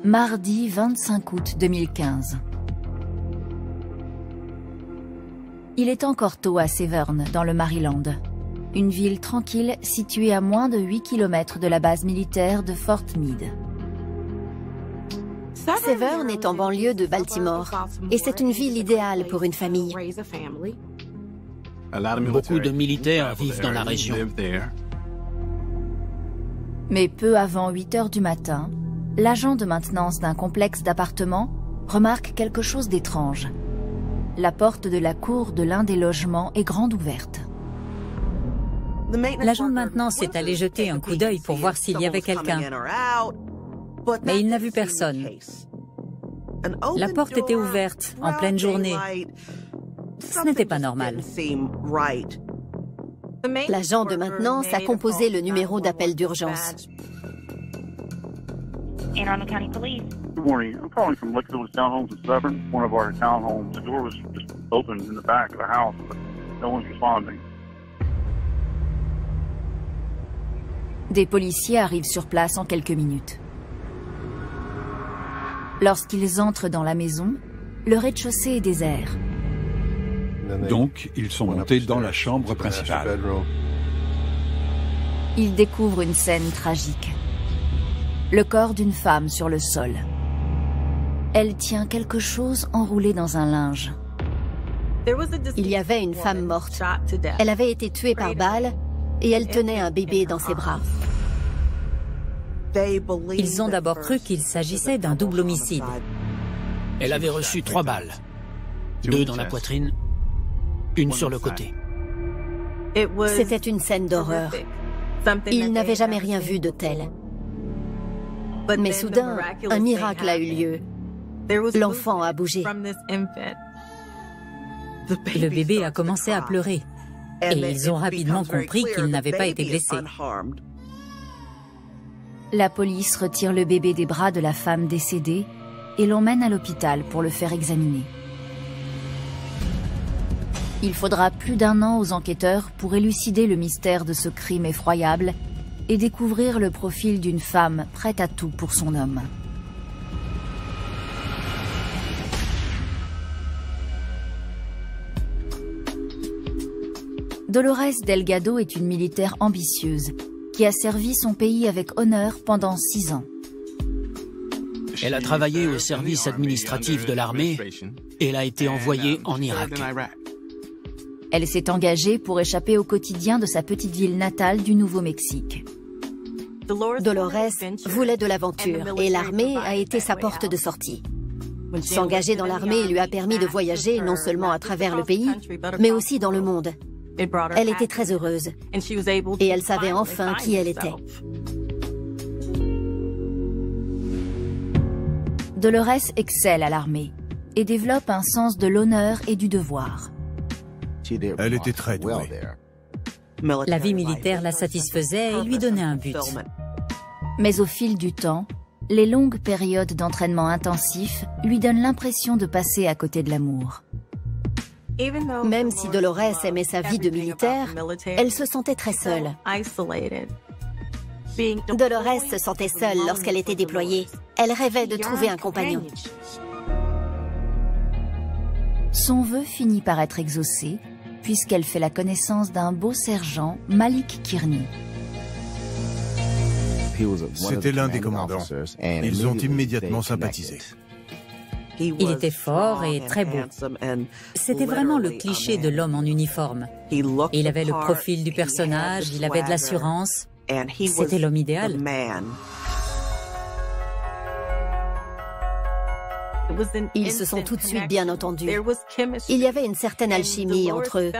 Mardi 25 août 2015. Il est encore tôt à Severn, dans le Maryland. Une ville tranquille située à moins de 8 km de la base militaire de Fort Meade. Severn est en banlieue de Baltimore et c'est une ville idéale pour une famille. Beaucoup de militaires vivent dans la région. Mais peu avant 8 heures du matin, l'agent de maintenance d'un complexe d'appartements remarque quelque chose d'étrange. La porte de la cour de l'un des logements est grande ouverte. L'agent de maintenance est allé jeter un coup d'œil pour voir s'il y avait quelqu'un. Mais il n'a vu personne. La porte était ouverte en pleine journée. Ce n'était pas normal. L'agent de maintenance a composé le numéro d'appel d'urgence. Anne Arundel County Police. Good morning. I'm calling from Lake Village Townhomes in Severn. One of our townhomes. The door was just open in the back of the house, but no one's responding. Des policiers arrivent sur place en quelques minutes. Lorsqu'ils entrent dans la maison, le rez-de-chaussée est désert. Donc, ils sont montés dans la chambre principale. Ils découvrent une scène tragique. Le corps d'une femme sur le sol. Elle tient quelque chose enroulé dans un linge. Il y avait une femme morte. Elle avait été tuée par balle et elle tenait un bébé dans ses bras. Ils ont d'abord cru qu'il s'agissait d'un double homicide. Elle avait reçu 3 balles. 2 dans la poitrine, une sur le côté. C'était une scène d'horreur. Ils n'avaient jamais rien vu de tel. Mais soudain, un miracle a eu lieu. L'enfant a bougé. Le bébé a commencé à pleurer. Et ils ont rapidement compris qu'il n'avait pas été blessé. La police retire le bébé des bras de la femme décédée et l'emmène à l'hôpital pour le faire examiner. Il faudra plus d'1 an aux enquêteurs pour élucider le mystère de ce crime effroyable et découvrir le profil d'une femme prête à tout pour son homme. Dolores Delgado est une militaire ambitieuse qui a servi son pays avec honneur pendant 6 ans. Elle a travaillé au service administratif de l'armée et elle a été envoyée en Irak. Elle s'est engagée pour échapper au quotidien de sa petite ville natale du Nouveau-Mexique. Dolores voulait de l'aventure et l'armée a été sa porte de sortie. S'engager dans l'armée lui a permis de voyager non seulement à travers le pays, mais aussi dans le monde. Elle était très heureuse et elle savait enfin qui elle était. Dolores excelle à l'armée et développe un sens de l'honneur et du devoir. Elle était très douée. La vie militaire la satisfaisait et lui donnait un but. Mais au fil du temps, les longues périodes d'entraînement intensif lui donnent l'impression de passer à côté de l'amour. Même si Dolores aimait sa vie de militaire, elle se sentait très seule. Dolores se sentait seule lorsqu'elle était déployée. Elle rêvait de trouver un compagnon. Son vœu finit par être exaucé, puisqu'elle fait la connaissance d'un beau sergent, Malik Kearney. C'était l'un des commandants. Ils ont immédiatement sympathisé. Il était fort et très beau. C'était vraiment le cliché de l'homme en uniforme. Il avait le profil du personnage, il avait de l'assurance. C'était l'homme idéal. Ils se sont tout de suite bien entendus. Il y avait une certaine alchimie entre eux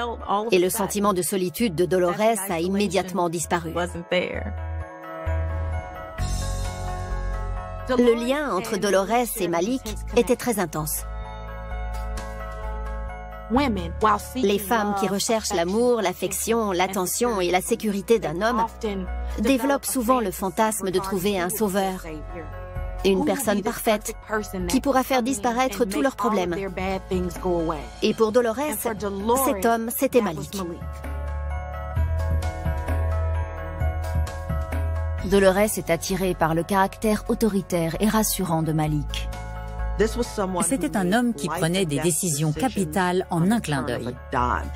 et le sentiment de solitude de Dolores a immédiatement disparu. Le lien entre Dolores et Malik était très intense. Les femmes qui recherchent l'amour, l'affection, l'attention et la sécurité d'un homme développent souvent le fantasme de trouver un sauveur, une personne parfaite qui pourra faire disparaître tous leurs problèmes. Et pour Dolores, cet homme, c'était Malik. Dolores est attirée par le caractère autoritaire et rassurant de Malik. C'était un homme qui prenait des décisions capitales en un clin d'œil.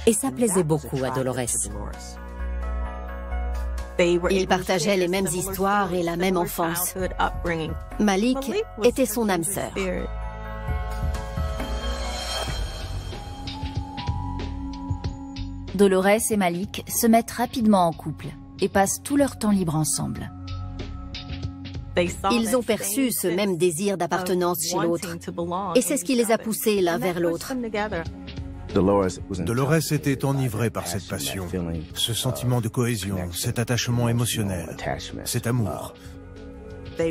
Et ça plaisait beaucoup à Dolores. Ils partageaient les mêmes histoires et la même enfance. Malik était son âme sœur. Dolores et Malik se mettent rapidement en couple et passent tout leur temps libre ensemble. Ils ont perçu ce même désir d'appartenance chez l'autre. Et c'est ce qui les a poussés l'un vers l'autre. Dolores était enivrée par cette passion, ce sentiment de cohésion, cet attachement émotionnel, cet amour.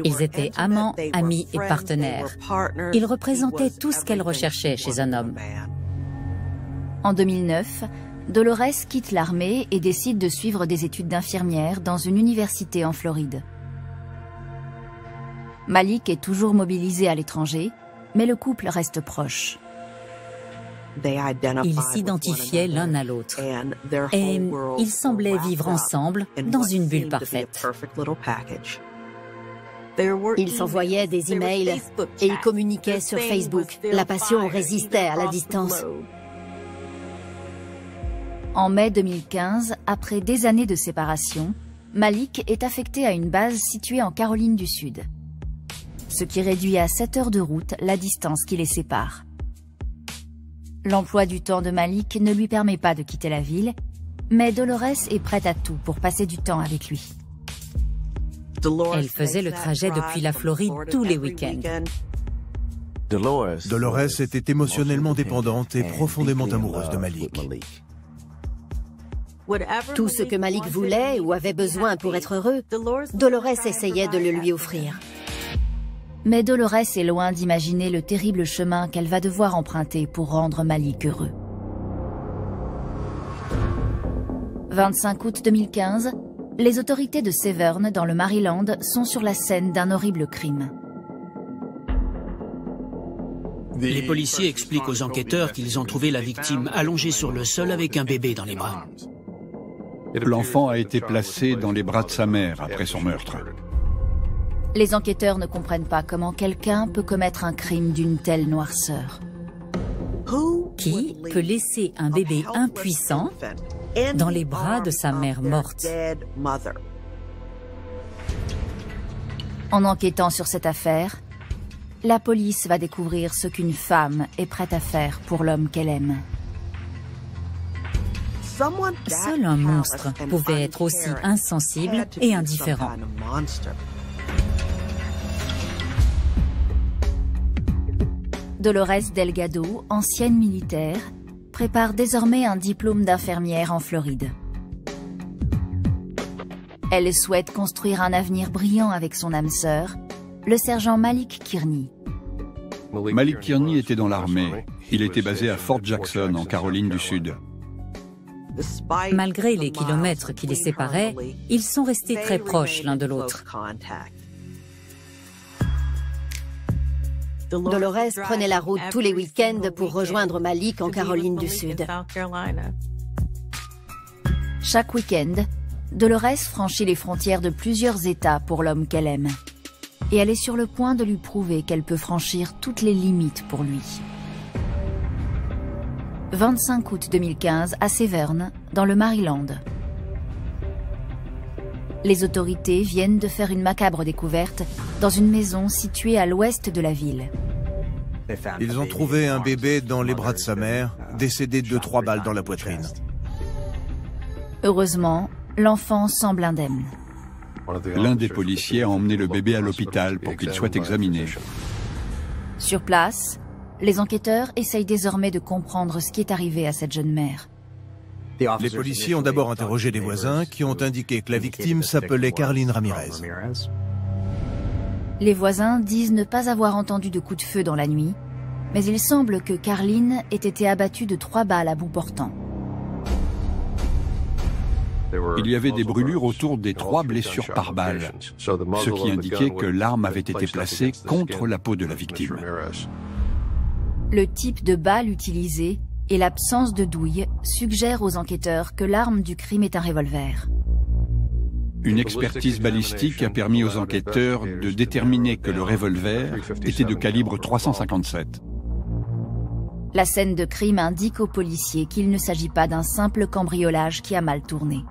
Ils étaient amants, amis et partenaires. Ils représentaient tout ce qu'elle recherchait chez un homme. En 2009, Dolores quitte l'armée et décide de suivre des études d'infirmière dans une université en Floride. Malik est toujours mobilisé à l'étranger, mais le couple reste proche. Ils s'identifiaient l'un à l'autre et ils semblaient vivre ensemble dans une bulle parfaite. Ils s'envoyaient des emails et ils communiquaient sur Facebook. La passion résistait à la distance. En mai 2015, après des années de séparation, Malik est affecté à une base située en Caroline du Sud, ce qui réduit à 7 heures de route la distance qui les sépare. L'emploi du temps de Malik ne lui permet pas de quitter la ville, mais Dolores est prête à tout pour passer du temps avec lui. Elle faisait le trajet depuis la Floride tous les week-ends. Dolores était émotionnellement dépendante et profondément amoureuse de Malik. Tout ce que Malik voulait ou avait besoin pour être heureux, Dolores essayait de le lui offrir. Mais Dolores est loin d'imaginer le terrible chemin qu'elle va devoir emprunter pour rendre Malik heureux. 25 août 2015, les autorités de Severn, dans le Maryland, sont sur la scène d'un horrible crime. Les policiers expliquent aux enquêteurs qu'ils ont trouvé la victime allongée sur le sol avec un bébé dans les bras. L'enfant a été placé dans les bras de sa mère après son meurtre. Les enquêteurs ne comprennent pas comment quelqu'un peut commettre un crime d'une telle noirceur. Qui peut laisser un bébé impuissant dans les bras de sa mère morte? En enquêtant sur cette affaire, la police va découvrir ce qu'une femme est prête à faire pour l'homme qu'elle aime. Seul un monstre pouvait être aussi insensible et indifférent. Dolores Delgado, ancienne militaire, prépare désormais un diplôme d'infirmière en Floride. Elle souhaite construire un avenir brillant avec son âme sœur, le sergent Malik Kearney. Malik Kearney était dans l'armée. Il était basé à Fort Jackson, en Caroline du Sud. Malgré les kilomètres qui les séparaient, ils sont restés très proches l'un de l'autre. Dolores prenait la route tous les week-ends pour rejoindre Malik en Caroline du Sud. Chaque week-end, Dolores franchit les frontières de plusieurs États pour l'homme qu'elle aime. Et elle est sur le point de lui prouver qu'elle peut franchir toutes les limites pour lui. 25 août 2015 à Severn, dans le Maryland. Les autorités viennent de faire une macabre découverte dans une maison située à l'ouest de la ville. Ils ont trouvé un bébé dans les bras de sa mère, décédé de 3 balles dans la poitrine. Heureusement, l'enfant semble indemne. L'un des policiers a emmené le bébé à l'hôpital pour qu'il soit examiné. Sur place, les enquêteurs essayent désormais de comprendre ce qui est arrivé à cette jeune mère. Les policiers ont d'abord interrogé les voisins qui ont indiqué que la victime s'appelait Carlin Ramirez. Les voisins disent ne pas avoir entendu de coups de feu dans la nuit, mais il semble que Carlin ait été abattue de 3 balles à bout portant. Il y avait des brûlures autour des 3 blessures par balle, ce qui indiquait que l'arme avait été placée contre la peau de la victime. Le type de balle utilisée et l'absence de douille suggèrent aux enquêteurs que l'arme du crime est un revolver. Une expertise balistique a permis aux enquêteurs de déterminer que le revolver était de calibre 357. La scène de crime indique aux policiers qu'il ne s'agit pas d'un simple cambriolage qui a mal tourné.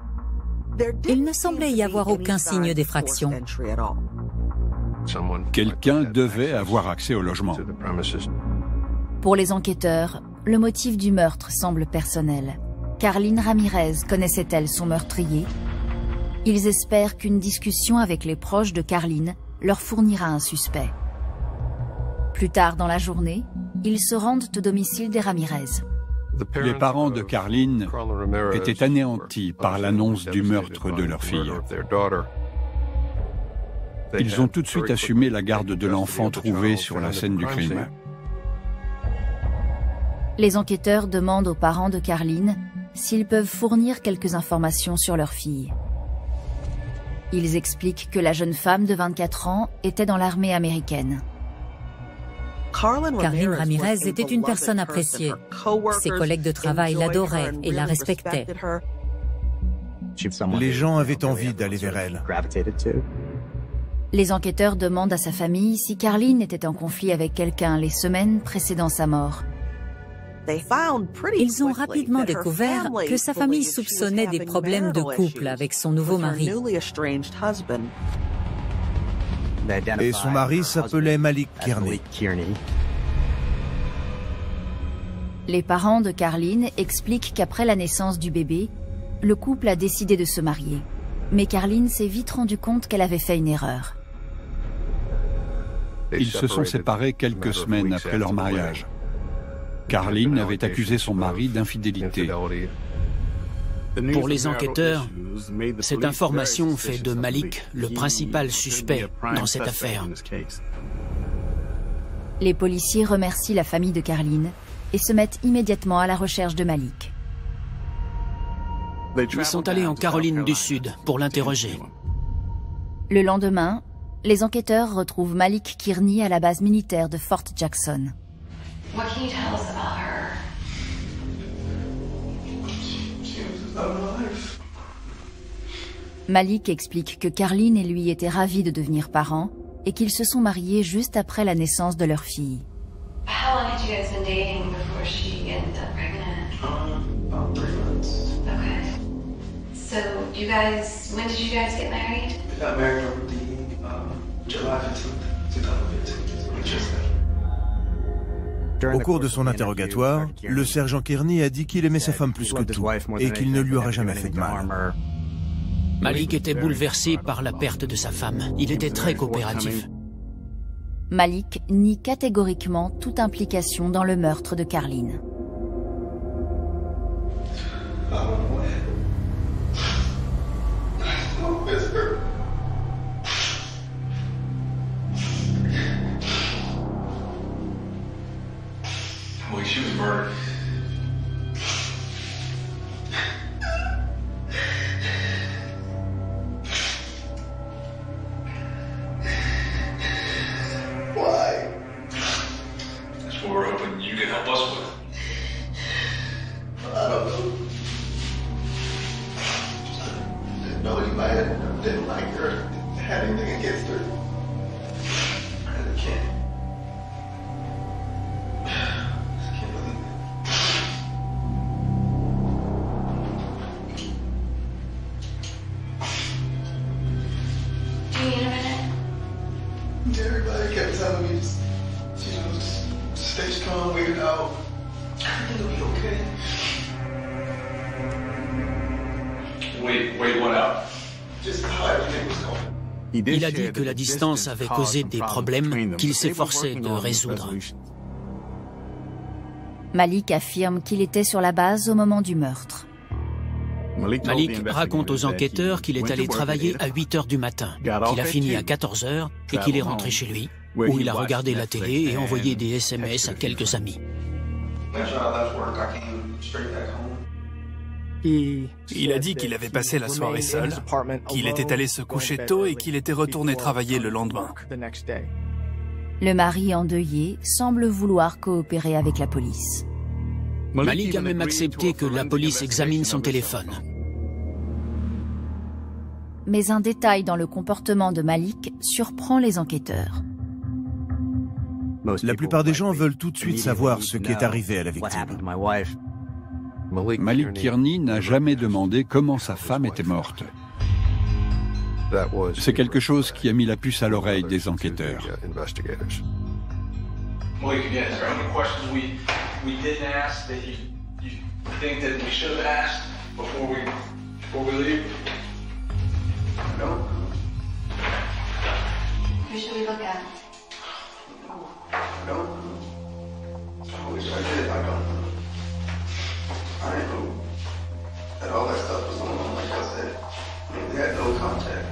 Il ne semblait y avoir aucun signe d'effraction. Quelqu'un devait avoir accès au logement. Pour les enquêteurs, le motif du meurtre semble personnel. Carlin Ramirez connaissait-elle son meurtrier? Ils espèrent qu'une discussion avec les proches de Carlin leur fournira un suspect. Plus tard dans la journée, ils se rendent au domicile des Ramirez. Les parents de Carlin étaient anéantis par l'annonce du meurtre de leur fille. Ils ont tout de suite assumé la garde de l'enfant trouvé sur la scène du crime. Les enquêteurs demandent aux parents de Carlin s'ils peuvent fournir quelques informations sur leur fille. Ils expliquent que la jeune femme de 24 ans était dans l'armée américaine. Carlin Ramirez était une personne appréciée. Ses collègues de travail l'adoraient et la respectaient. Les gens avaient envie d'aller vers elle. Les enquêteurs demandent à sa famille si Carlin était en conflit avec quelqu'un les semaines précédant sa mort. Ils ont rapidement découvert que sa famille soupçonnait des problèmes de couple avec son nouveau mari. Et son mari s'appelait Malik Kearney. Les parents de Carlin expliquent qu'après la naissance du bébé, le couple a décidé de se marier. Mais Carlin s'est vite rendu compte qu'elle avait fait une erreur. Ils se sont séparés quelques semaines après leur mariage. Carlin avait accusé son mari d'infidélité. Pour les enquêteurs, cette information fait de Malik le principal suspect dans cette affaire. Les policiers remercient la famille de Carlin et se mettent immédiatement à la recherche de Malik. Ils sont allés en Caroline du Sud pour l'interroger. Le lendemain, les enquêteurs retrouvent Malik Kearney à la base militaire de Fort Jackson. What can you tell us about her? Malik explique que Carlin et lui étaient ravis de devenir parents et qu'ils se sont mariés juste après la naissance de leur fille. How long had you guys been dating before she ended up pregnant? About 3 months. Okay. So, when did you guys get married? We got married on the July 15th, 2015. Au cours de son interrogatoire, le sergent Kearney a dit qu'il aimait sa femme plus que tout et qu'il ne lui aurait jamais fait de mal. Malik était bouleversé par la perte de sa femme. Il était très coopératif. Malik nie catégoriquement toute implication dans le meurtre de Carlin. She was murdered. Why? That's what we're hoping you can help us with. I don't know. I didn't know anybody didn't like her, had anything against her. I really can't. Everybody kept telling me, just stay strong, wait it out. I think it'll be okay. Wait what out? Just how everything was going. Il a dit que la distance avait causé des problèmes qu'il s'efforçait de résoudre. Malik affirme qu'il était sur la base au moment du meurtre. Malik raconte aux enquêteurs qu'il est allé travailler à 8 h du matin, qu'il a fini à 14 h et qu'il est rentré chez lui, où il a regardé la télé et envoyé des SMS à quelques amis. Il a dit qu'il avait passé la soirée seul, qu'il était allé se coucher tôt et qu'il était retourné travailler le lendemain. Le mari endeuillé semble vouloir coopérer avec la police. Malik a même accepté que la police examine son téléphone. mais un détail dans le comportement de Malik surprend les enquêteurs. La plupart des gens veulent tout de suite savoir ce qui est arrivé à la victime. Malik Kearney n'a jamais demandé comment sa femme était morte. C'est quelque chose qui a mis la puce à l'oreille des enquêteurs. Who should we look at? No. I wish I did. I didn't know that all that stuff was going on, like I said. I mean, they had no contact.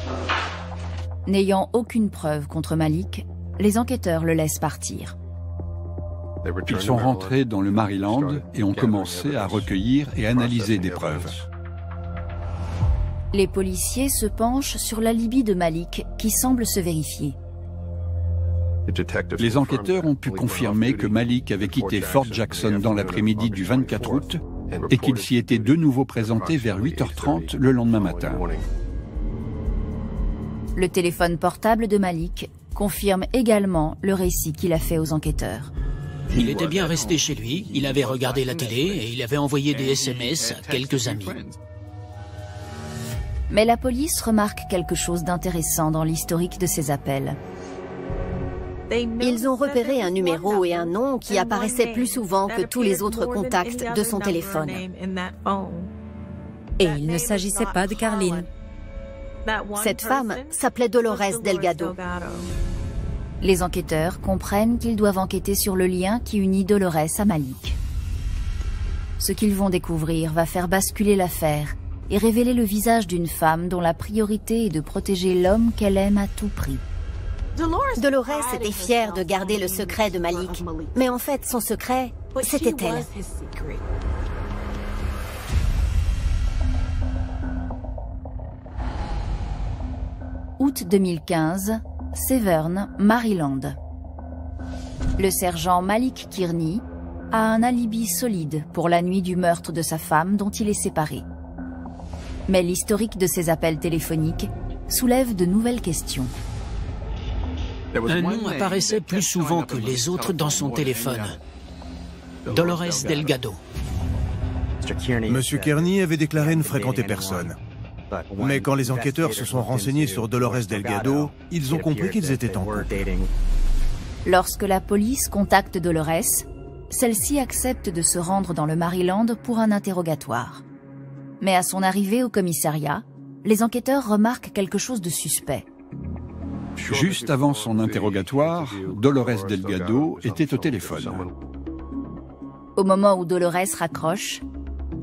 None. N'ayant aucune preuve contre Malik, les enquêteurs le laissent partir. Ils sont rentrés dans le Maryland et ont commencé à recueillir et analyser des preuves. Les policiers se penchent sur l'alibi de Malik qui semble se vérifier. Les enquêteurs ont pu confirmer que Malik avait quitté Fort Jackson dans l'après-midi du 24 août et qu'il s'y était de nouveau présenté vers 8h30 le lendemain matin. Le téléphone portable de Malik confirme également le récit qu'il a fait aux enquêteurs. Il était bien resté chez lui, il avait regardé la télé et il avait envoyé des SMS à quelques amis. Mais la police remarque quelque chose d'intéressant dans l'historique de ces appels. Ils ont repéré un numéro et un nom qui apparaissaient plus souvent que tous les autres contacts de son téléphone. Et il ne s'agissait pas de Carlin. Cette femme s'appelait Dolores Delgado. Les enquêteurs comprennent qu'ils doivent enquêter sur le lien qui unit Dolores à Malik. Ce qu'ils vont découvrir va faire basculer l'affaire et révéler le visage d'une femme dont la priorité est de protéger l'homme qu'elle aime à tout prix. Dolores était fière de garder le secret de Malik, mais en fait, son secret, c'était elle. Août 2015, Severn, Maryland. Le sergent Malik Kearney a un alibi solide pour la nuit du meurtre de sa femme dont il est séparé. Mais l'historique de ses appels téléphoniques soulève de nouvelles questions. Un nom apparaissait plus souvent que les autres dans son téléphone. Dolores Delgado. Monsieur Kearney avait déclaré ne fréquenter personne. Mais quand les enquêteurs se sont renseignés sur Dolores Delgado, ils ont compris qu'ils étaient en couple. Lorsque la police contacte Dolores, celle-ci accepte de se rendre dans le Maryland pour un interrogatoire. Mais à son arrivée au commissariat, les enquêteurs remarquent quelque chose de suspect. Juste avant son interrogatoire, Dolores Delgado était au téléphone. Au moment où Dolores raccroche,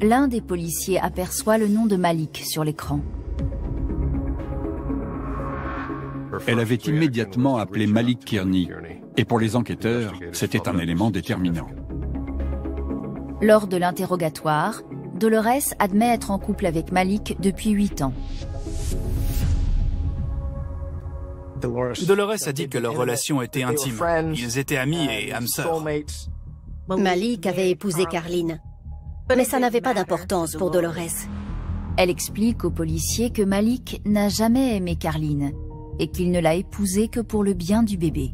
l'un des policiers aperçoit le nom de Malik sur l'écran. Elle avait immédiatement appelé Malik Kearney, et pour les enquêteurs, c'était un élément déterminant. Lors de l'interrogatoire, Dolores admet être en couple avec Malik depuis 8 ans. Dolores a dit que leur relation était intime. Ils étaient amis et âmes sœurs. Malik avait épousé Carlin, mais ça n'avait pas d'importance pour Dolores. Elle explique aux policiers que Malik n'a jamais aimé Carlin et qu'il ne l'a épousée que pour le bien du bébé.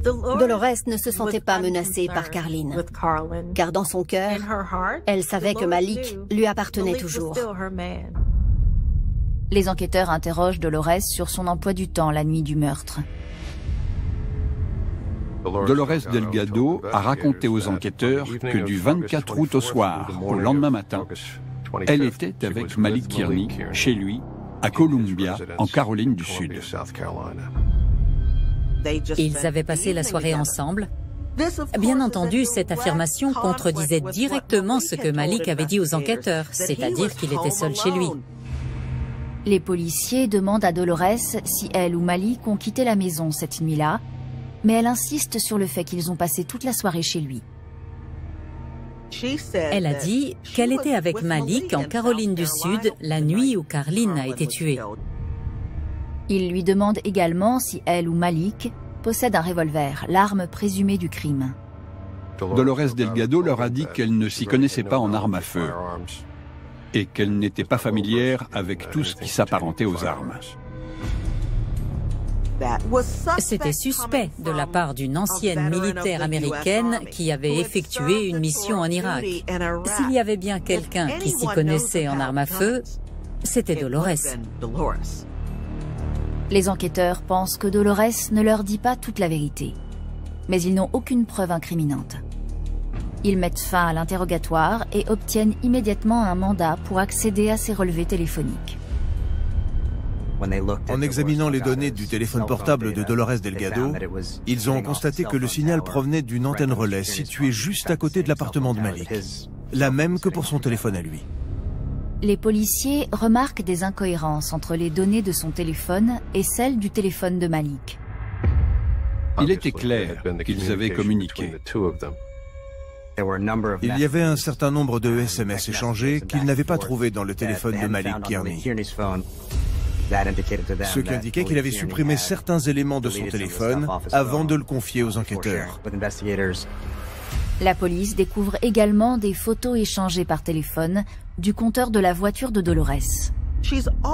Dolores ne se sentait pas menacée par Carlin, car dans son cœur, elle savait que Malik lui appartenait toujours. Les enquêteurs interrogent Dolores sur son emploi du temps la nuit du meurtre. Dolores Delgado a raconté aux enquêteurs que du 24 août au soir au lendemain matin, elle était avec Malik Kearney chez lui à Columbia, en Caroline du Sud. Ils avaient passé la soirée ensemble. Bien entendu, cette affirmation contredisait directement ce que Malik avait dit aux enquêteurs, c'est-à-dire qu'il était seul chez lui. Les policiers demandent à Dolores si elle ou Malik ont quitté la maison cette nuit-là, mais elle insiste sur le fait qu'ils ont passé toute la soirée chez lui. Elle a dit qu'elle était avec Malik en Caroline du Sud la nuit où Carlin a été tuée. Il lui demande également si elle ou Malik possèdent un revolver, l'arme présumée du crime. Dolores Delgado leur a dit qu'elle ne s'y connaissait pas en armes à feu. et qu'elle n'était pas familière avec tout ce qui s'apparentait aux armes. C'était suspect de la part d'une ancienne militaire américaine qui avait effectué une mission en Irak. S'il y avait bien quelqu'un qui s'y connaissait en armes à feu, c'était Dolores. Les enquêteurs pensent que Dolores ne leur dit pas toute la vérité, mais ils n'ont aucune preuve incriminante. Ils mettent fin à l'interrogatoire et obtiennent immédiatement un mandat pour accéder à ses relevés téléphoniques. En examinant les données du téléphone portable de Dolores Delgado, ils ont constaté que le signal provenait d'une antenne relais située juste à côté de l'appartement de Malik, la même que pour son téléphone à lui. Les policiers remarquent des incohérences entre les données de son téléphone et celles du téléphone de Malik. Il était clair qu'ils avaient communiqué. Il y avait un certain nombre de SMS échangés qu'ils n'avaient pas trouvés dans le téléphone de Malik Kearney. Ce qui indiquait qu'il avait supprimé certains éléments de son téléphone avant de le confier aux enquêteurs. La police découvre également des photos échangées par téléphone du compteur de la voiture de Dolores.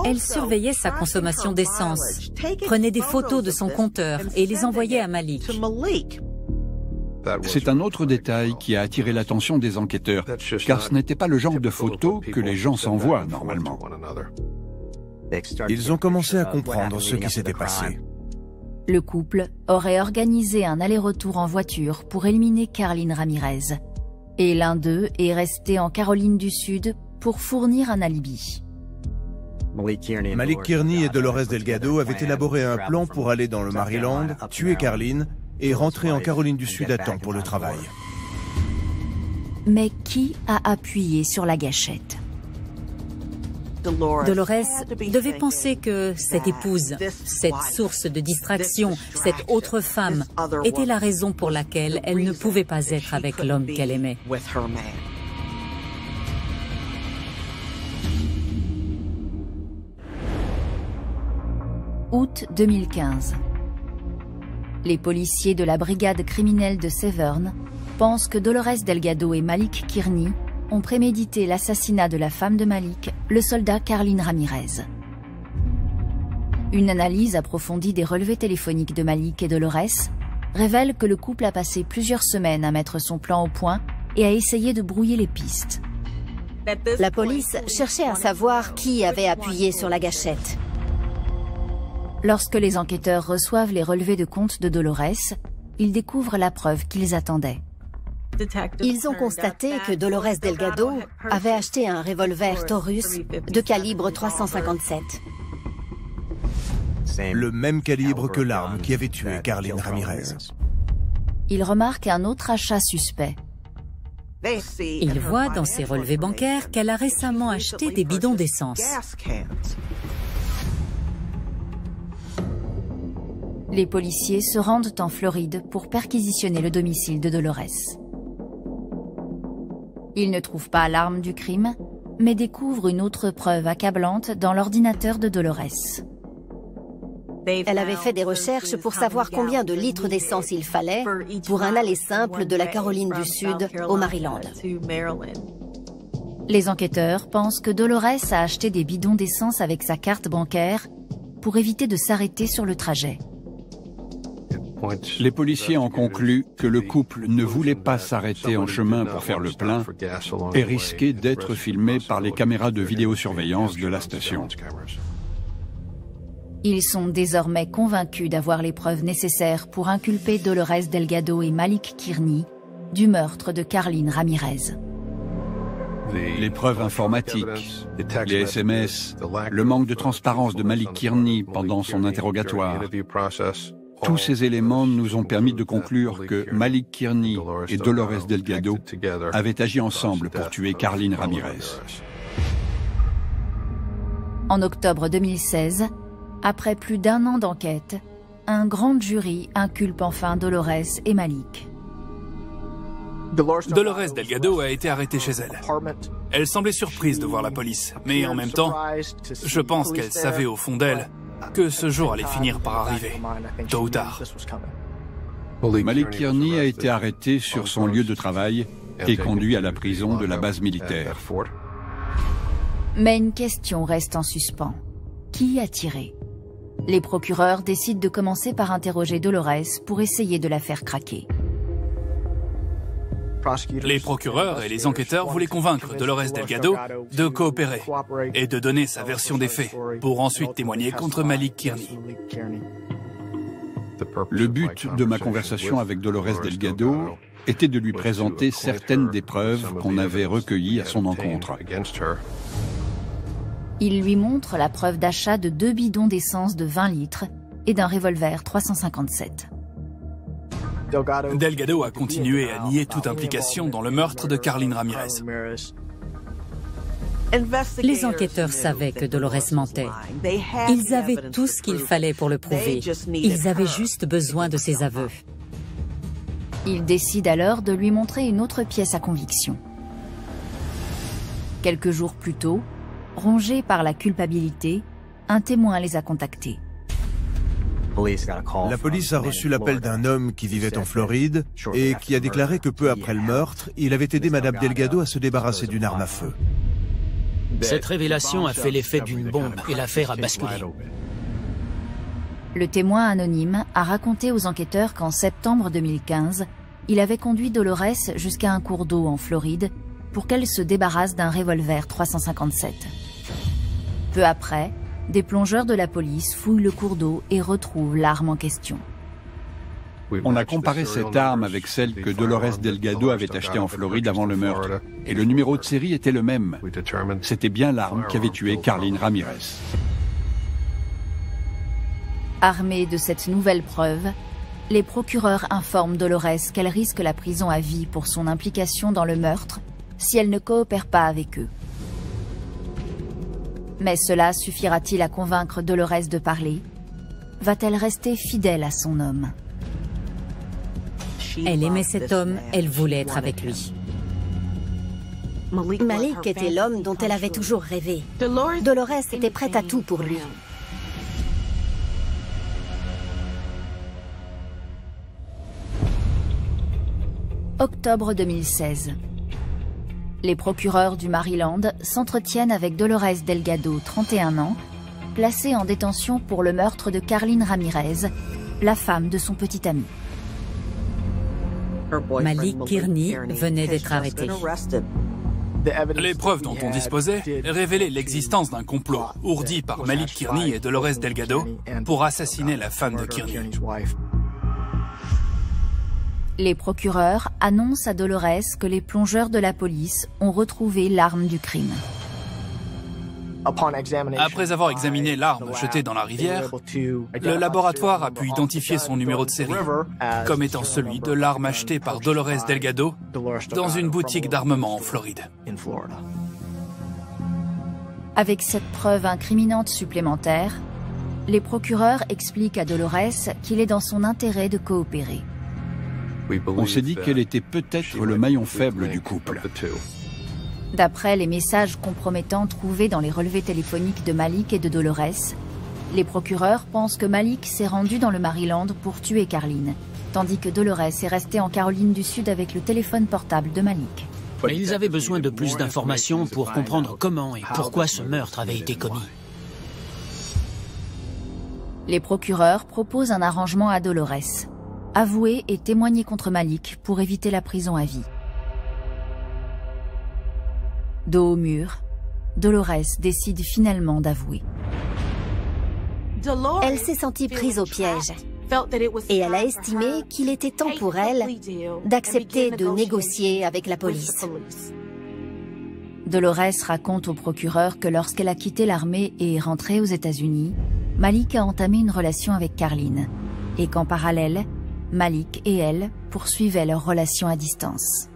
Elle surveillait sa consommation d'essence, prenait des photos de son compteur et les envoyait à Malik. C'est un autre détail qui a attiré l'attention des enquêteurs, car ce n'était pas le genre de photos que les gens s'envoient normalement. Ils ont commencé à comprendre ce qui s'était passé. Le couple aurait organisé un aller-retour en voiture pour éliminer Carlin Ramirez. Et l'un d'eux est resté en Caroline du Sud pour fournir un alibi. Malik Kearney et Dolores Delgado avaient élaboré un plan pour aller dans le Maryland, tuer Carlin et rentrer en Caroline du Sud à temps pour le travail. Mais qui a appuyé sur la gâchette? Dolores devait penser que cette épouse, cette source de distraction, cette autre femme, était la raison pour laquelle elle ne pouvait pas être avec l'homme qu'elle aimait. Août 2015. Les policiers de la brigade criminelle de Severn pensent que Dolores Delgado et Malik Kearney ont prémédité l'assassinat de la femme de Malik, le soldat Carlin Ramirez. Une analyse approfondie des relevés téléphoniques de Malik et Dolores révèle que le couple a passé plusieurs semaines à mettre son plan au point et à essayer de brouiller les pistes. La police cherchait à savoir qui avait appuyé sur la gâchette. Lorsque les enquêteurs reçoivent les relevés de compte de Dolores, ils découvrent la preuve qu'ils attendaient. Ils ont constaté que Dolores Delgado avait acheté un revolver Taurus de calibre 357. Le même calibre que l'arme qui avait tué Carlin Ramirez. Ils remarquent un autre achat suspect. Ils voient dans ses relevés bancaires qu'elle a récemment acheté des bidons d'essence. Les policiers se rendent en Floride pour perquisitionner le domicile de Dolores. Ils ne trouvent pas l'arme du crime, mais découvrent une autre preuve accablante dans l'ordinateur de Dolores. Elle avait fait des recherches pour savoir combien de litres d'essence il fallait pour un aller simple de la Caroline du Sud au Maryland. Les enquêteurs pensent que Dolores a acheté des bidons d'essence avec sa carte bancaire pour éviter de s'arrêter sur le trajet. Les policiers ont conclu que le couple ne voulait pas s'arrêter en chemin pour faire le plein et risquer d'être filmé par les caméras de vidéosurveillance de la station. Ils sont désormais convaincus d'avoir les preuves nécessaires pour inculper Dolores Delgado et Malik Kearney du meurtre de Carlin Ramirez. Les preuves informatiques, les SMS, le manque de transparence de Malik Kearney pendant son interrogatoire. Tous ces éléments nous ont permis de conclure que Malik Kearney et Dolores Delgado avaient agi ensemble pour tuer Carlin Ramirez. En octobre 2016, après plus d'1 an d'enquête, un grand jury inculpe enfin Dolores et Malik. Dolores Delgado a été arrêtée chez elle. Elle semblait surprise de voir la police, mais en même temps, je pense qu'elle savait au fond d'elle que ce jour allait finir par arriver, tôt ou tard. Malik Kearney a été arrêté sur son lieu de travail et conduit à la prison de la base militaire. Mais une question reste en suspens. Qui a tiré? Les procureurs décident de commencer par interroger Dolores pour essayer de la faire craquer. Les procureurs et les enquêteurs voulaient convaincre Dolores Delgado de coopérer et de donner sa version des faits pour ensuite témoigner contre Malik Kearney. Le but de ma conversation avec Dolores Delgado était de lui présenter certaines des preuves qu'on avait recueillies à son encontre. Il lui montre la preuve d'achat de 2 bidons d'essence de 20 litres et d'un revolver 357. Delgado a continué à nier toute implication dans le meurtre de Carlin Ramirez. Les enquêteurs savaient que Dolores mentait. Ils avaient tout ce qu'il fallait pour le prouver. Ils avaient juste besoin de ses aveux. Ils décident alors de lui montrer une autre pièce à conviction. Quelques jours plus tôt, rongé par la culpabilité, un témoin les a contactés. La police a reçu l'appel d'un homme qui vivait en Floride et qui a déclaré que peu après le meurtre, il avait aidé Madame Delgado à se débarrasser d'une arme à feu. Cette révélation a fait l'effet d'une bombe et l'affaire a basculé. Le témoin anonyme a raconté aux enquêteurs qu'en septembre 2015, il avait conduit Dolores jusqu'à un cours d'eau en Floride pour qu'elle se débarrasse d'un revolver 357. Peu après, des plongeurs de la police fouillent le cours d'eau et retrouvent l'arme en question. On a comparé cette arme avec celle que Dolores Delgado avait achetée en Floride avant le meurtre. Et le numéro de série était le même. C'était bien l'arme qui avait tué Carlin Ramirez. Armés de cette nouvelle preuve, les procureurs informent Dolores qu'elle risque la prison à vie pour son implication dans le meurtre si elle ne coopère pas avec eux. Mais cela suffira-t-il à convaincre Dolores de parler? Va-t-elle rester fidèle à son homme? Elle aimait cet homme, elle voulait être avec lui. Malik était l'homme dont elle avait toujours rêvé. Dolores était prête à tout pour lui. Octobre 2016. Les procureurs du Maryland s'entretiennent avec Dolores Delgado, 31 ans, placée en détention pour le meurtre de Carlin Ramirez, la femme de son petit ami. Malik Kearney venait d'être arrêté. Les preuves dont on disposait révélaient l'existence d'un complot ourdi par Malik Kearney et Dolores Delgado pour assassiner la femme de Kearney. Les procureurs annoncent à Dolores que les plongeurs de la police ont retrouvé l'arme du crime. Après avoir examiné l'arme jetée dans la rivière, le laboratoire a pu identifier son numéro de série comme étant celui de l'arme achetée par Dolores Delgado dans une boutique d'armement en Floride. Avec cette preuve incriminante supplémentaire, les procureurs expliquent à Dolores qu'il est dans son intérêt de coopérer. On s'est dit qu'elle était peut-être le maillon faible du couple. D'après les messages compromettants trouvés dans les relevés téléphoniques de Malik et de Dolores, les procureurs pensent que Malik s'est rendu dans le Maryland pour tuer Carlin, tandis que Dolores est restée en Caroline du Sud avec le téléphone portable de Malik. Mais ils avaient besoin de plus d'informations pour comprendre comment et pourquoi ce meurtre avait été commis. Les procureurs proposent un arrangement à Dolores: avouer et témoigner contre Malik pour éviter la prison à vie. Dos au mur, Dolores décide finalement d'avouer. Elle s'est sentie prise au piège et elle a estimé qu'il était temps pour elle d'accepter de négocier avec la police. Dolores raconte au procureur que lorsqu'elle a quitté l'armée et est rentrée aux États-Unis, Malik a entamé une relation avec Carlin et qu'en parallèle, Malik et elle poursuivaient leur relation à distance.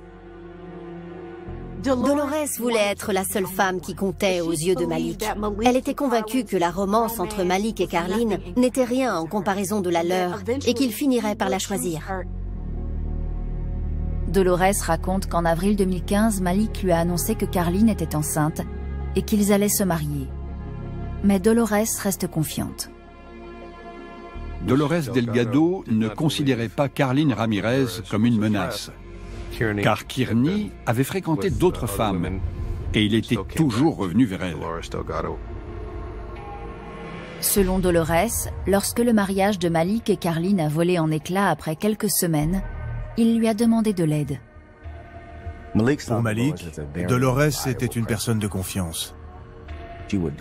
Dolores voulait être la seule femme qui comptait aux yeux de Malik. Elle était convaincue que la romance entre Malik et Carlin n'était rien en comparaison de la leur et qu'il finirait par la choisir. Dolores raconte qu'en avril 2015, Malik lui a annoncé que Carlin était enceinte et qu'ils allaient se marier. Mais Dolores reste confiante. Dolores Delgado ne considérait pas Carlin Ramirez comme une menace, car Kearney avait fréquenté d'autres femmes et il était toujours revenu vers elle. Selon Dolores, lorsque le mariage de Malik et Carlin a volé en éclats après quelques semaines, il lui a demandé de l'aide. Pour Malik, Dolores était une personne de confiance.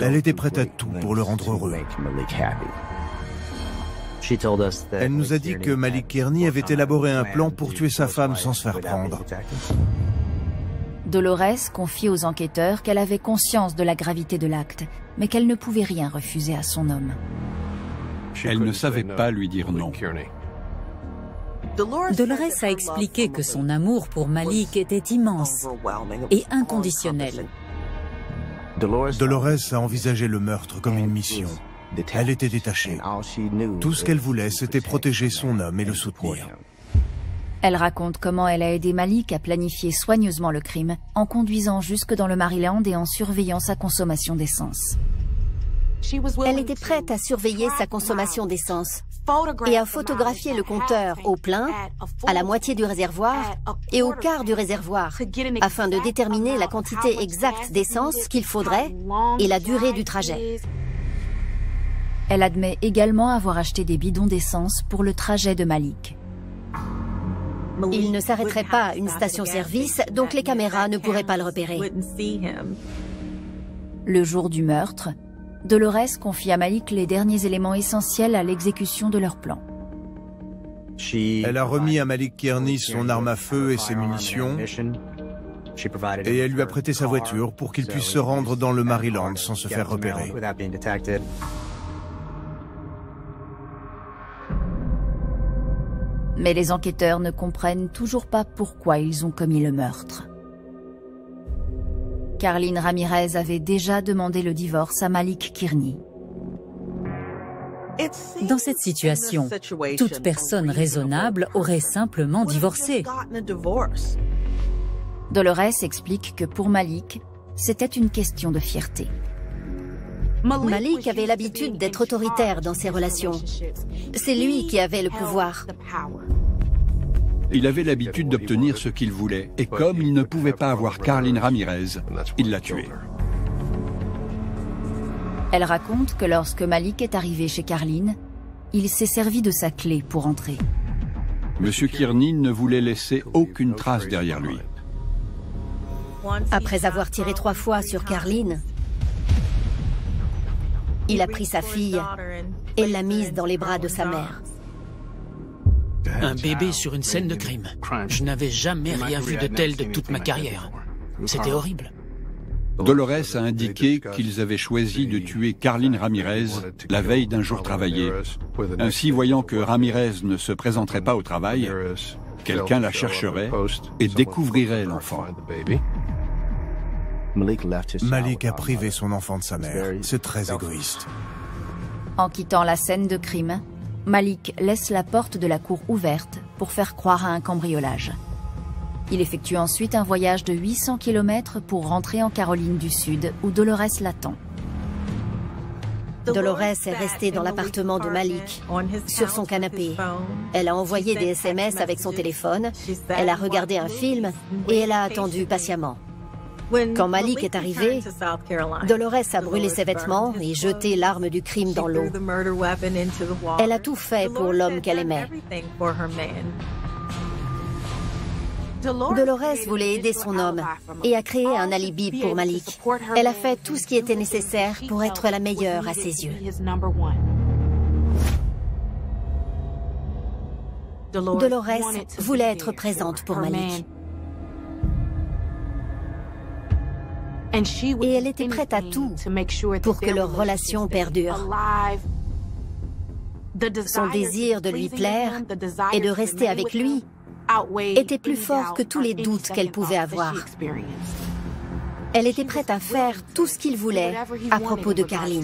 Elle était prête à tout pour le rendre heureux. Elle nous a dit que Malik Kearney avait élaboré un plan pour tuer sa femme sans se faire prendre. Dolores confie aux enquêteurs qu'elle avait conscience de la gravité de l'acte, mais qu'elle ne pouvait rien refuser à son homme. Elle ne savait pas lui dire non. Dolores a expliqué que son amour pour Malik était immense et inconditionnel. Dolores a envisagé le meurtre comme une mission. Elle était détachée. Tout ce qu'elle voulait, c'était protéger son homme et le soutenir. Elle raconte comment elle a aidé Malik à planifier soigneusement le crime, en conduisant jusque dans le Maryland et en surveillant sa consommation d'essence. Elle était prête à surveiller sa consommation d'essence et à photographier le compteur au plein, à la moitié du réservoir et au quart du réservoir, afin de déterminer la quantité exacte d'essence qu'il faudrait et la durée du trajet. Elle admet également avoir acheté des bidons d'essence pour le trajet de Malik. Il ne s'arrêterait pas à une station-service, donc les caméras ne pourraient pas le repérer. Le jour du meurtre, Dolores confie à Malik les derniers éléments essentiels à l'exécution de leur plan. Elle a remis à Malik Kearney son arme à feu et ses munitions, et elle lui a prêté sa voiture pour qu'il puisse se rendre dans le Maryland sans se faire repérer. Mais les enquêteurs ne comprennent toujours pas pourquoi ils ont commis le meurtre. Carlin Ramirez avait déjà demandé le divorce à Malik Kearney. Dans cette situation, toute personne raisonnable aurait simplement divorcé. Dolores explique que pour Malik, c'était une question de fierté. Malik avait l'habitude d'être autoritaire dans ses relations. C'est lui qui avait le pouvoir. Il avait l'habitude d'obtenir ce qu'il voulait, et comme il ne pouvait pas avoir Carlin Ramirez, il l'a tuée. Elle raconte que lorsque Malik est arrivé chez Carlin, il s'est servi de sa clé pour entrer. Monsieur Kearney ne voulait laisser aucune trace derrière lui. Après avoir tiré 3 fois sur Carlin, il a pris sa fille et l'a mise dans les bras de sa mère. Un bébé sur une scène de crime. Je n'avais jamais rien vu de tel de toute ma carrière. C'était horrible. Dolores a indiqué qu'ils avaient choisi de tuer Carlin Ramirez la veille d'un jour travaillé. Ainsi, voyant que Ramirez ne se présenterait pas au travail, quelqu'un la chercherait et découvrirait l'enfant. Malik a privé son enfant de sa mère. C'est très égoïste. En quittant la scène de crime, Malik laisse la porte de la cour ouverte pour faire croire à un cambriolage. Il effectue ensuite un voyage de 800 km pour rentrer en Caroline du Sud, où Dolores l'attend. Dolores est restée dans l'appartement de Malik, sur son canapé. Elle a envoyé des SMS avec son téléphone, elle a regardé un film et elle a attendu patiemment. Quand Malik est arrivé, Dolores a brûlé ses vêtements et jeté l'arme du crime dans l'eau. Elle a tout fait pour l'homme qu'elle aimait. Dolores voulait aider son homme et a créé un alibi pour Malik. Elle a fait tout ce qui était nécessaire pour être la meilleure à ses yeux. Dolores voulait être présente pour Malik. Et elle était prête à tout pour que leur relation perdure. Son désir de lui plaire et de rester avec lui était plus fort que tous les doutes qu'elle pouvait avoir. Elle était prête à faire tout ce qu'il voulait à propos de Carlin.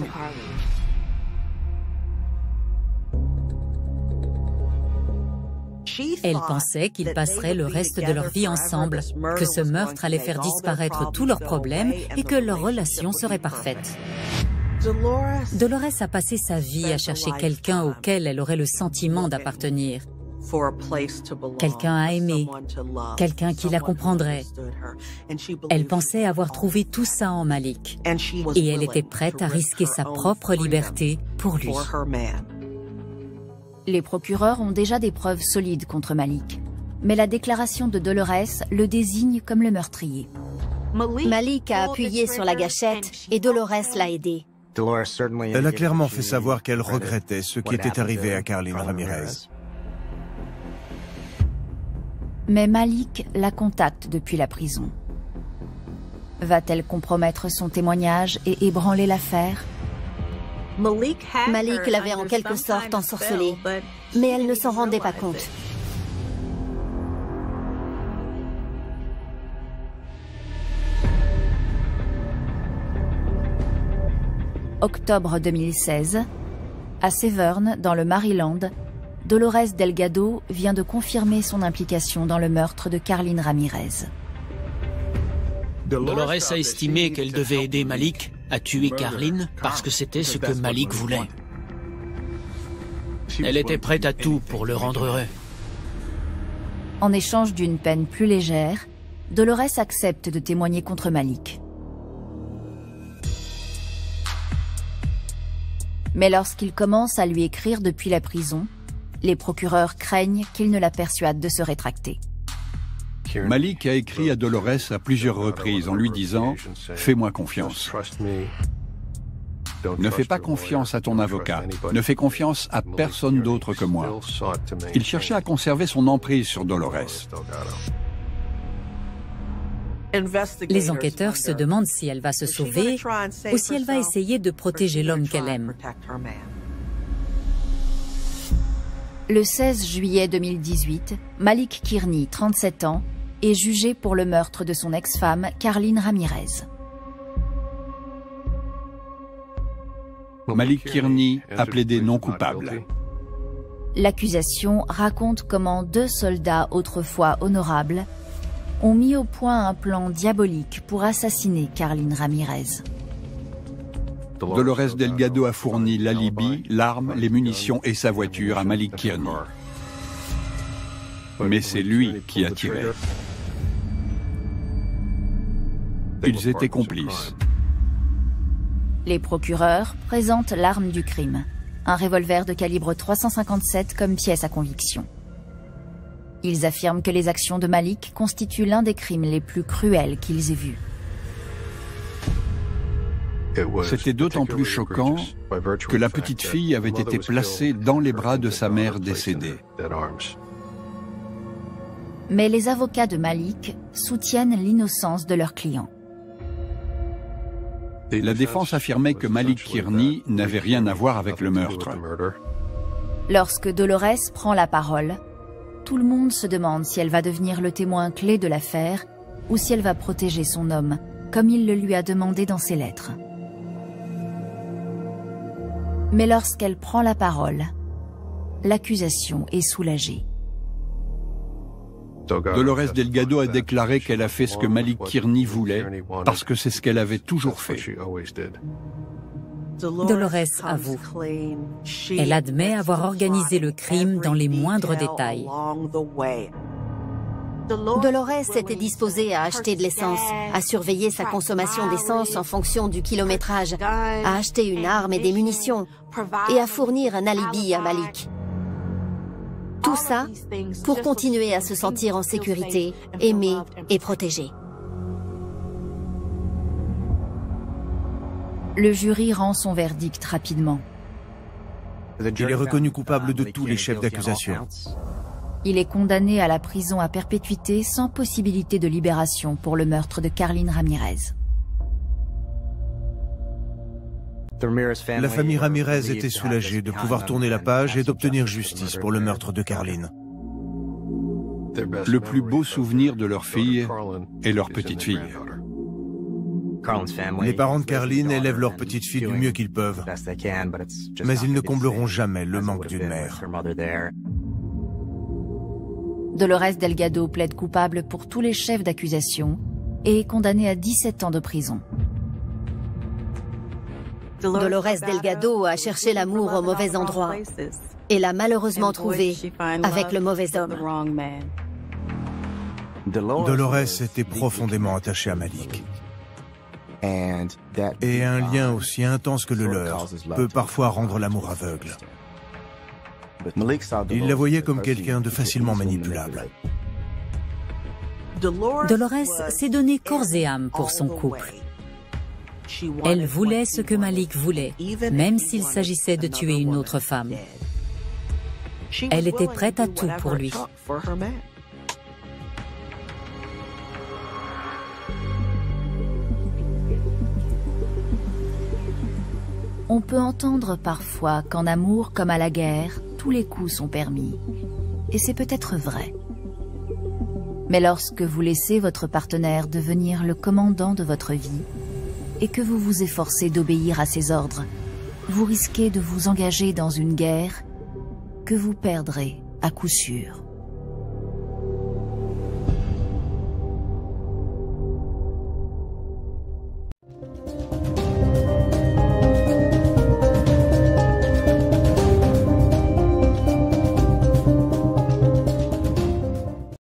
Elle pensait qu'ils passeraient le reste de leur vie ensemble, que ce meurtre allait faire disparaître tous leurs problèmes et que leur relation serait parfaite. Dolores a passé sa vie à chercher quelqu'un auquel elle aurait le sentiment d'appartenir. quelqu'un à aimer, quelqu'un qui la comprendrait. Elle pensait avoir trouvé tout ça en Malik et elle était prête à risquer sa propre liberté pour lui. Les procureurs ont déjà des preuves solides contre Malik, mais la déclaration de Dolores le désigne comme le meurtrier. Malik a appuyé sur la gâchette et Dolores l'a aidé. Elle a clairement fait savoir qu'elle regrettait ce qui était arrivé à Carlin Ramirez. Mais Malik la contacte depuis la prison. Va-t-elle compromettre son témoignage et ébranler l'affaire? Malik l'avait en quelque sorte ensorcelée, mais elle ne s'en rendait pas compte. Octobre 2016, à Severn, dans le Maryland, Dolores Delgado vient de confirmer son implication dans le meurtre de Carlin Ramirez. Dolores a estimé qu'elle devait aider Malik à tuer Carlin parce que c'était ce que Malik voulait. Elle était prête à tout pour le rendre heureux. En échange d'une peine plus légère, Dolores accepte de témoigner contre Malik. Mais lorsqu'il commence à lui écrire depuis la prison, les procureurs craignent qu'il ne la persuade de se rétracter. Malik a écrit à Dolores à plusieurs reprises en lui disant « Fais-moi confiance. Ne fais pas confiance à ton avocat. Ne fais confiance à personne d'autre que moi. » Il cherchait à conserver son emprise sur Dolores. Les enquêteurs se demandent si elle va se sauver ou si elle va essayer de protéger l'homme qu'elle aime. Le 16 juillet 2018, Malik Kearney, 37 ans, est jugé pour le meurtre de son ex-femme, Carlin Ramirez. Malik Kearney a plaidé non coupable. L'accusation raconte comment 2 soldats autrefois honorables ont mis au point un plan diabolique pour assassiner Carlin Ramirez. Dolores Delgado a fourni l'alibi, l'arme, les munitions et sa voiture à Malik Kearney. Mais c'est lui qui a tiré. Ils étaient complices. Les procureurs présentent l'arme du crime, un revolver de calibre 357 comme pièce à conviction. Ils affirment que les actions de Malik constituent l'un des crimes les plus cruels qu'ils aient vus. C'était d'autant plus choquant que la petite fille avait été placée dans les bras de sa mère décédée. Mais les avocats de Malik soutiennent l'innocence de leur client. La défense affirmait que Malik Kearney n'avait rien à voir avec le meurtre. Lorsque Dolores prend la parole, tout le monde se demande si elle va devenir le témoin clé de l'affaire ou si elle va protéger son homme, comme il le lui a demandé dans ses lettres. Mais lorsqu'elle prend la parole, l'accusation est soulagée. Dolores Delgado a déclaré qu'elle a fait ce que Malik Kearney voulait parce que c'est ce qu'elle avait toujours fait. Dolores avoue. Elle admet avoir organisé le crime dans les moindres détails. Dolores était disposée à acheter de l'essence, à surveiller sa consommation d'essence en fonction du kilométrage, à acheter une arme et des munitions, et à fournir un alibi à Malik. Tout ça pour continuer à se sentir en sécurité, aimée et protégée. Le jury rend son verdict rapidement. Il est reconnu coupable de tous les chefs d'accusation. Il est condamné à la prison à perpétuité sans possibilité de libération pour le meurtre de Carlin Ramirez. La famille Ramirez était soulagée de pouvoir tourner la page et d'obtenir justice pour le meurtre de Carlin. Le plus beau souvenir de leur fille est leur petite fille. Les parents de Carlin élèvent leur petite fille du mieux qu'ils peuvent, mais ils ne combleront jamais le manque d'une mère. Dolores Delgado plaide coupable pour tous les chefs d'accusation et est condamnée à 17 ans de prison. Dolores Delgado a cherché l'amour au mauvais endroit. et l'a malheureusement trouvé avec le mauvais homme. Dolores était profondément attachée à Malik. Et un lien aussi intense que le leur peut parfois rendre l'amour aveugle. Il la voyait comme quelqu'un de facilement manipulable. Dolores s'est donnée corps et âme pour son couple. Elle voulait ce que Malik voulait, même s'il s'agissait de tuer une autre femme. Elle était prête à tout pour lui. On peut entendre parfois qu'en amour comme à la guerre, tous les coups sont permis. Et c'est peut-être vrai. Mais lorsque vous laissez votre partenaire devenir le commandant de votre vie et que vous vous efforcez d'obéir à ses ordres, vous risquez de vous engager dans une guerre que vous perdrez à coup sûr.